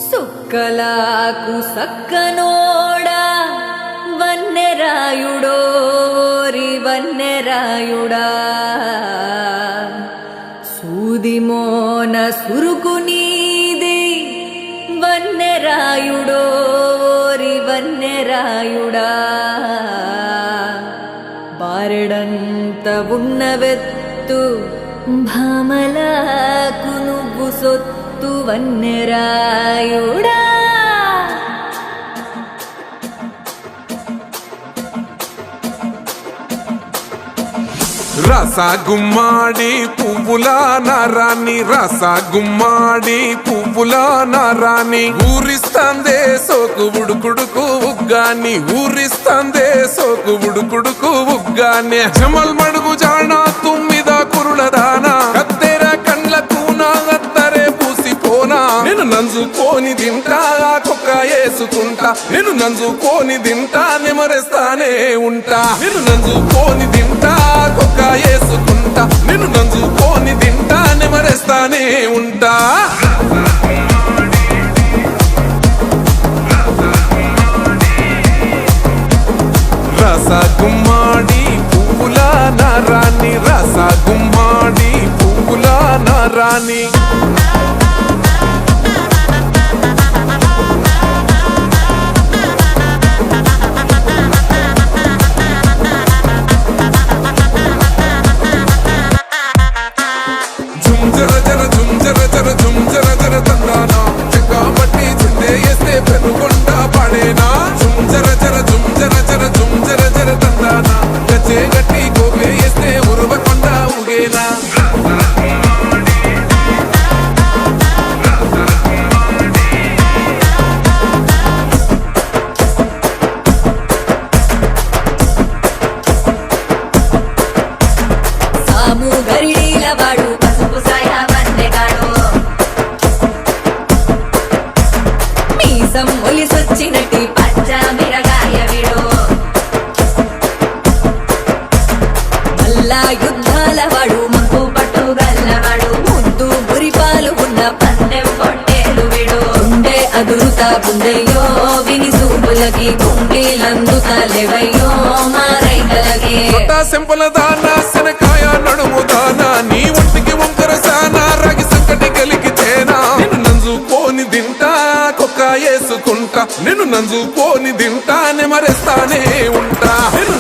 సుక్కలాకు సక్కనోడా వన్నెరాయుడోరి వన్నెరాయుడా సూదిమోన సురుకు నీది వన్నెరాయుడోరి వన్నెరాయుడా బారెడంత ఉన్నవెత్తు భామలకు నువ్వు సొత్తు వన్నెరాయుడా రస గుమ్మాడి పువ్వుల నారాణి రస గుమ్మాడి పువ్వుల నారాణి ఊరిస్తాందే సోకు ఉడుకుడుకు ఉగ్గాని ఊరిస్తాందే సోకు ఉడుకుడుకు ఉగ్గాని జమల్ మడుగు జానా తుమ్మిద కురుల దానా కత్తెర కండ్లకు నా అత్తరే పూసిపోనా నేను నంజుకోని తింటా కుక్క వేసుకుంటా నేను నంజుకోని తింటా నెమరేస్తానే ఉంటా నేను నంజుకోని తింటా కుక్క వేసుకుంటా నేను నంజుకోని తింటా నెమరేస్తానే ఉంటా రస గుమ్మాడి పువ్వుల నారాణి రస గుమ్మాడి పువ్వుల నారాణి తందానా చెక్కా పట్టి చిందే వేస్తే పెనుగొండ పడేనా జర తందానా గచ్చే గట్టి గోపే వేస్తే ఉరవకొండ ఊగేనా సాము గరిడీల వాడు పసుపు సాయ వన్నెగాడు మీసం ఒలిసొచ్చినట్టి పచ్చ మిరగాయ విడు మల్లా యుద్ధాల వాడు మంకు పట్టు గల్లవాడు ముద్దు గురిపాలు ఉన్న పందెం పొట్టేలు విడు ఉండే అదురుతా గుండెయ్యో విని సూపులకి కుండీలందుతాలేవయ్యో మారైకలకి సింపుల దానా శనకాయ నడుము దానా నీ ఒంటికి వంకర సానా రాగి సంకటి కలిగి తేనా నేను నంజుకోని తింటా కుక్క వేసుకుంటా నేను నంజుకోని తింటా నెమరేస్తానే ఉంటా నేను